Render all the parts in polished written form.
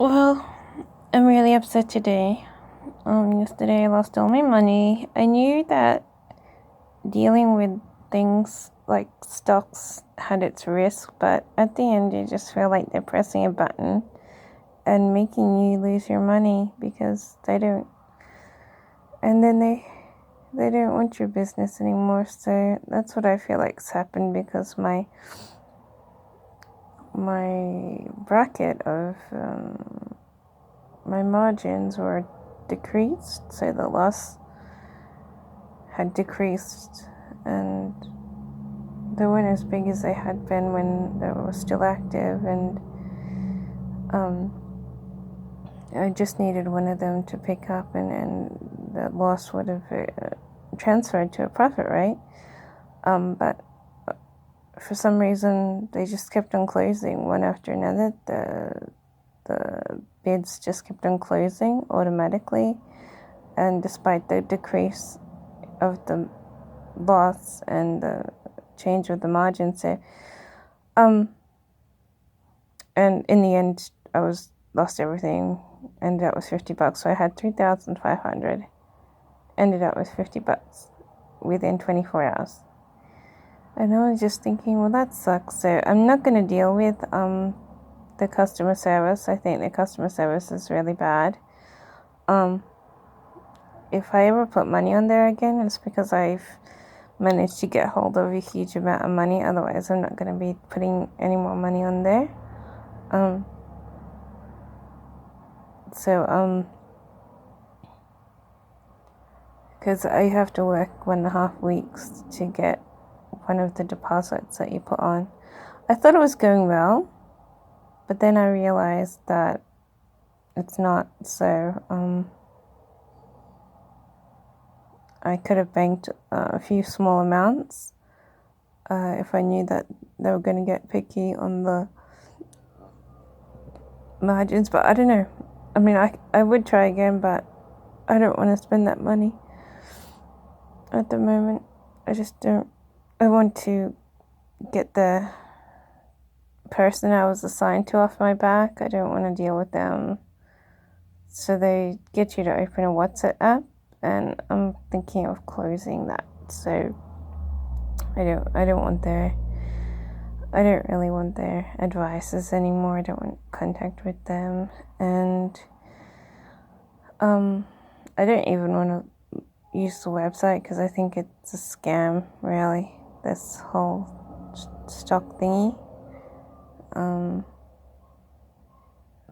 Well, I'm really upset today. Yesterday I lost all my money. I knew that dealing with things like stocks had its risk, but at the end you just feel like they're pressing a button and making you lose your money because they don't, and then they don't want your business anymore. So that's what I feel like's happened because my bracket of my margins were decreased, so the loss had decreased, and they weren't as big as they had been when they were still active, and I just needed one of them to pick up, and the loss would have transferred to a profit, right? But for some reason, they just kept on closing one after another. The bids just kept on closing automatically, and despite the decrease of the loss and the change of the margin, so and in the end I lost everything, ended up with $50. So I had 3,500, ended up with $50 within 24 hours. And I was just thinking, well, that sucks. So I'm not going to deal with the customer service. I think the customer service is really bad. If I ever put money on there again, it's because I've managed to get hold of a huge amount of money. Otherwise, I'm not going to be putting any more money on there. Because I have to work 1.5 weeks to get one of the deposits that you put on. I thought it was going well, but then I realized that it's not. So I could have banked a few small amounts if I knew that they were going to get picky on the margins, but I don't know. I mean, I would try again, but I don't want to spend that money at the moment. I just don't. I want to get the person I was assigned to off my back. I don't want to deal with them. So they get you to open a WhatsApp app, and I'm thinking of closing that. So I don't really want their advices anymore. I don't want contact with them, and I don't even want to use the website because I think it's a scam, really, this whole stock thingy.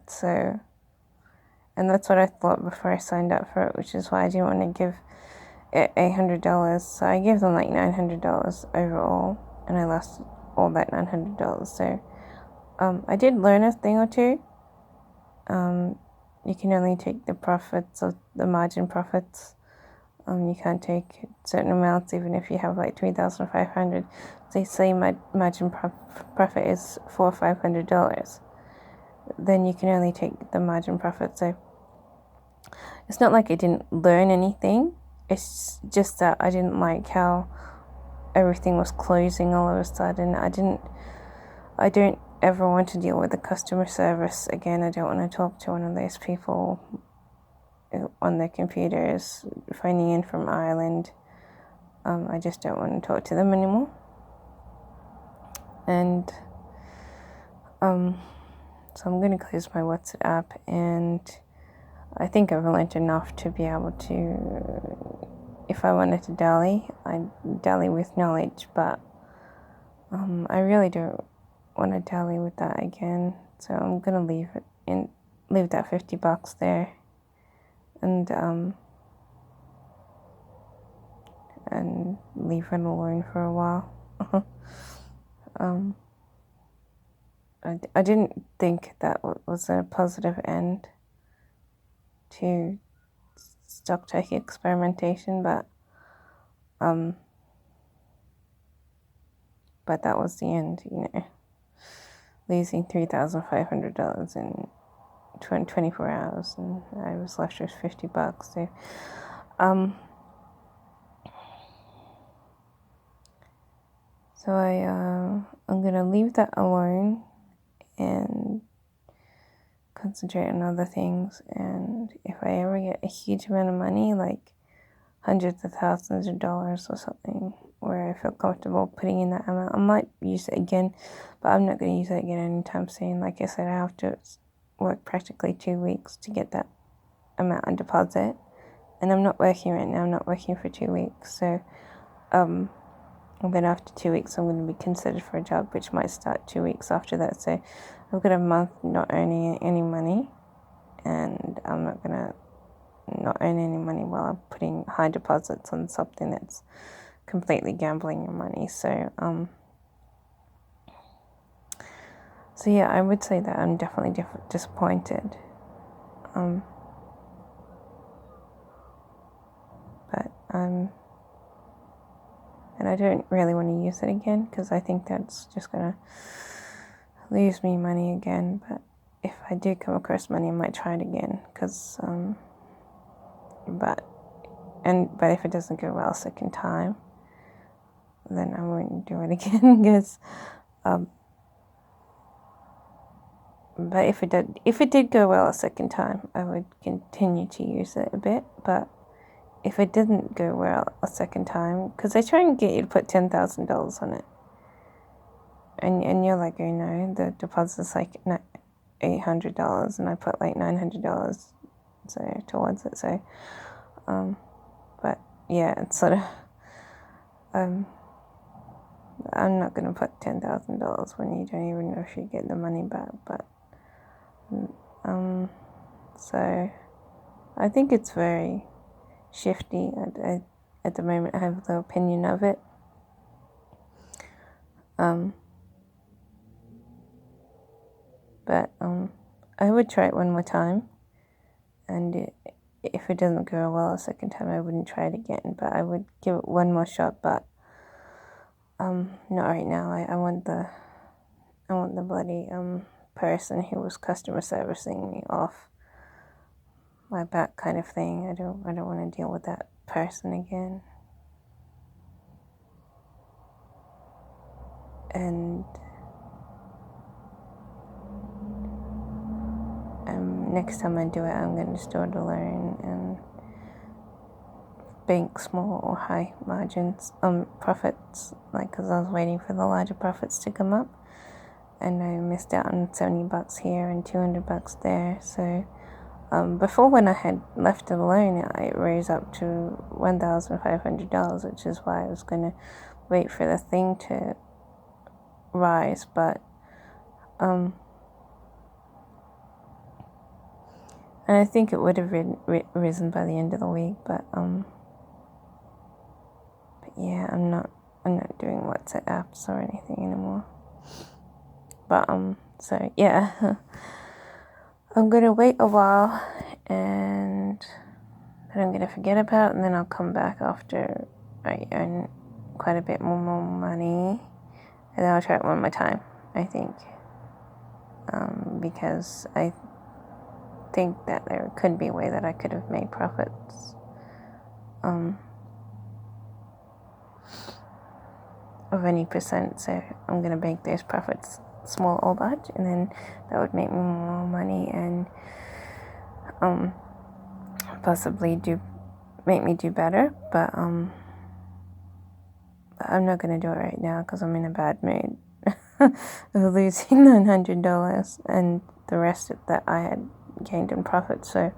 So, and that's what I thought before I signed up for it, which is why I didn't want to give it $800. So I gave them like $900 overall, and I lost all that $900. So I did learn a thing or two. You can only take the profits of the margin profits. You can't take certain amounts, even if you have like 3,500. Say my margin profit is $400 or $500. Then you can only take the margin profit. So it's not like I didn't learn anything. It's just that I didn't like how everything was closing all of a sudden. I don't ever want to deal with the customer service again. I don't want to talk to one of those people on their computers phoning in from Ireland. I just don't want to talk to them anymore. And so I'm going to close my WhatsApp app, and I think I've learned enough to be able to, if I wanted to dally, I'd dally with knowledge, but I really don't want to dally with that again. So I'm going to leave that $50 there, and leave it alone for a while. I didn't think that was a positive end to stock take experimentation, but that was the end, losing $3,500 in 24 hours, and I was left with $50. So I'm gonna leave that alone and concentrate on other things. And if I ever get a huge amount of money, like hundreds of thousands of dollars or something, where I feel comfortable putting in that amount, I might use it again, but I'm not going to use it again anytime soon. Like I said, I have to work practically 2 weeks to get that amount on deposit, and I'm not working right now. I'm not working for 2 weeks, so and then after 2 weeks I'm going to be considered for a job, which might start 2 weeks after that. So I've got a month not earning any money, and I'm not going to not earn any money while I'm putting high deposits on something that's completely gambling your money. So yeah, I would say that I'm definitely disappointed. But and I don't really want to use it again, because I think that's just going to lose me money again. But if I do come across money, I might try it again, because but if it doesn't go well a second time, then I won't do it again, because but if it did go well a second time, I would continue to use it a bit. But if it didn't go well a second time, because they try and get you to put $10,000 on it, and you're like, oh no, the deposit's like $800, and I put like $900 towards it. So but yeah, it's sort of I'm not gonna put $10,000 when you don't even know if you get the money back. But so I think it's very shifty at the moment. I have the opinion of it. But I would try it one more time, and if it doesn't go well a second time, I wouldn't try it again. But I would give it one more shot. But not right now. I want the bloody person who was customer servicing me off my back, kind of thing. I don't want to deal with that person again. And next time I do it, I'm going to just do it alone and bank small or high margins, profits, like, because I was waiting for the larger profits to come up, and I missed out on $70 here and $200 there. So before, when I had left it alone, it rose up to $1,500, which is why I was going to wait for the thing to rise. But and I think it would have risen by the end of the week. But yeah, I'm not doing WhatsApp apps or anything anymore. But so yeah, I'm gonna wait a while, and then I'm gonna forget about it, and then I'll come back after I earn quite a bit more money, and then I'll try it one more time, I think, because I think that there could be a way that I could have made profits of any percent. So I'm gonna make those profits small or large, and then that would make me more money, and possibly make me do better. But I'm not gonna do it right now, because I'm in a bad mood of losing $900 and the rest that I had gained in profit. So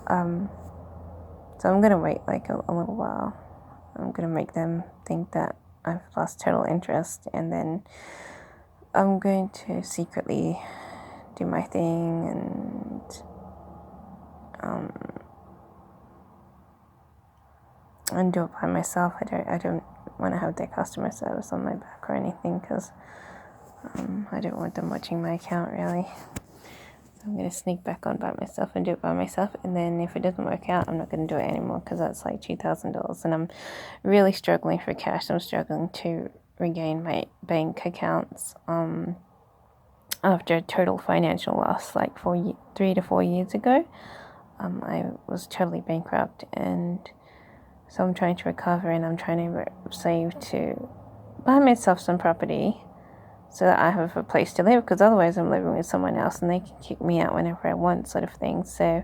I'm gonna wait like a little while. I'm gonna make them think that I've lost total interest, and then I'm going to secretly do my thing and do it by myself. I don't want to have their customer service on my back or anything, because I don't want them watching my account, really. So I'm going to sneak back on by myself and do it by myself, and then if it doesn't work out, I'm not going to do it anymore, because that's like $2,000, and I'm really struggling for cash. I'm struggling to regain my bank accounts after a total financial loss like 3 to 4 years ago. I was totally bankrupt, and so I'm trying to recover, and I'm trying to save to buy myself some property so that I have a place to live, because otherwise I'm living with someone else and they can kick me out whenever I want, sort of thing. So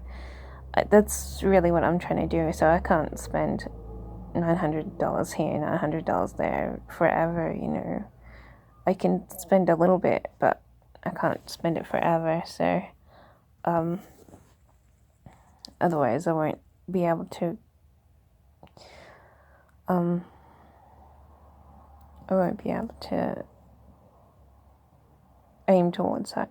that's really what I'm trying to do. So I can't spend $900 here, $900 there forever, you know. I can spend a little bit, but I can't spend it forever. So otherwise I won't be able to aim towards that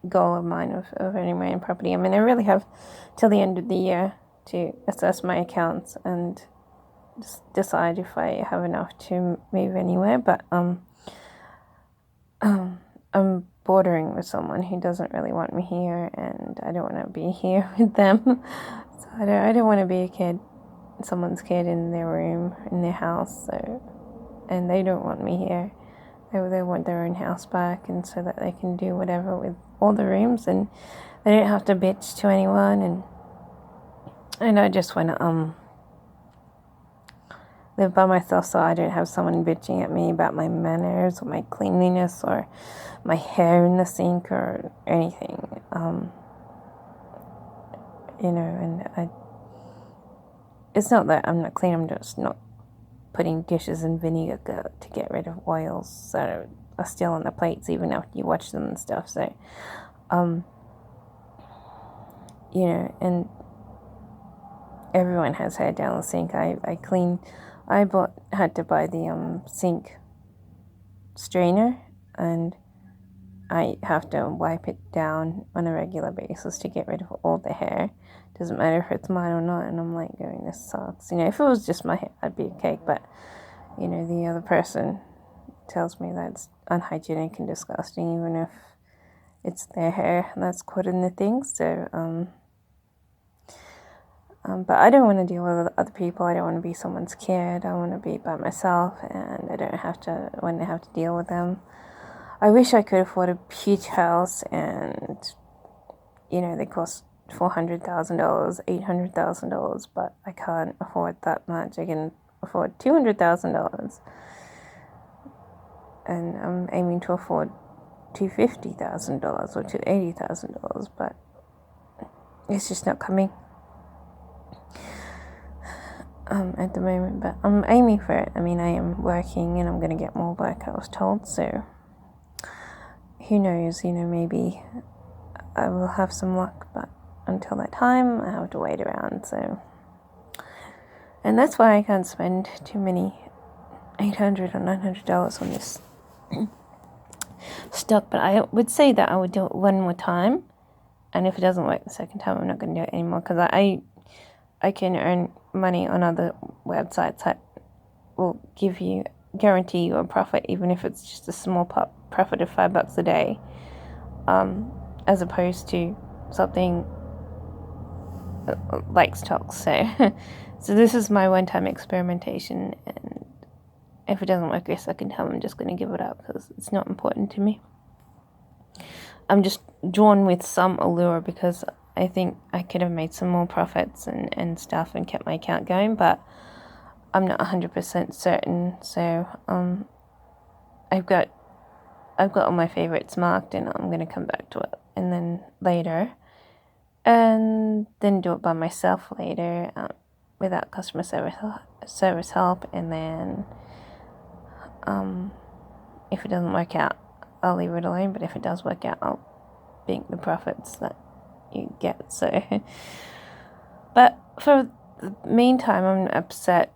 goal of mine of owning my own property. I mean, I really have till the end of the year to assess my accounts and just decide if I have enough to move anywhere. But I'm bordering with someone who doesn't really want me here, and I don't want to be here with them. So I don't want to be someone's kid in their room, in their house. So, and they don't want me here. They want their own house back, and so that they can do whatever with all the rooms, and they don't have to bitch to anyone. And I just want to live by myself, so I don't have someone bitching at me about my manners or my cleanliness or my hair in the sink or anything. You know, and it's not that I'm not clean. I'm just not putting dishes in vinegar to get rid of oils that are still on the plates even after you wash them and stuff. So, you know, and everyone has hair down the sink. I had to buy the sink strainer, and I have to wipe it down on a regular basis to get rid of all the hair. Doesn't matter if it's mine or not. And I'm like going, this sucks. You know, if it was just my hair, I'd be okay. But, you know, the other person tells me that's unhygienic and disgusting, even if it's their hair that's caught in the thing. So, but I don't want to deal with other people. I don't want to be someone's kid. I want to be by myself, and I don't have to deal with them. I wish I could afford a huge house, and, you know, they cost $400,000, $800,000, but I can't afford that much. I can afford $200,000, and I'm aiming to afford $250,000 or $280,000, but it's just not coming at the moment. But I'm aiming for it. I mean, I am working, and I'm going to get more work, I was told. So who knows? You know, maybe I will have some luck, but until that time, I have to wait around. So, and that's why I can't spend too many $800 or $900 on this stock. But I would say that I would do it one more time, and if it doesn't work the second time, I'm not going to do it anymore, because I can earn money on other websites that will guarantee you a profit, even if it's just a small profit of $5 a day, as opposed to something like stocks. So this is my one-time experimentation, and if it doesn't work a second time, I'm just going to give it up, because it's not important to me. I'm just drawn with some allure, because I think I could have made some more profits and stuff and kept my account going, but I'm not 100% certain. So I've got all my favorites marked, and I'm going to come back to it and then later, and then do it by myself later, without customer service help. And then if it doesn't work out, I'll leave it alone, but if it does work out, I'll bank the profits that you get. So but for the meantime, I'm upset.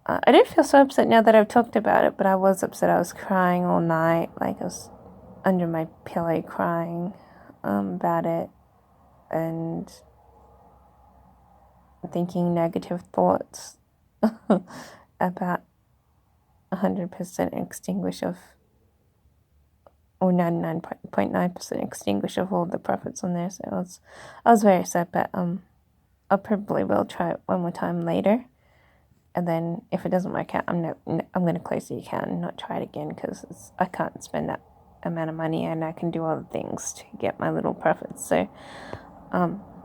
I don't feel so upset now that I've talked about it, but I was upset. I was crying all night, like I was under my pillow crying about it, and thinking negative thoughts about 100% extinguish of, or 99.9% extinguish of all the profits on there. So I was very upset, but I probably will try it one more time later. And then if it doesn't work out, I'm going to close the account and not try it again, because I can't spend that amount of money, and I can do other things to get my little profits. So,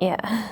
yeah.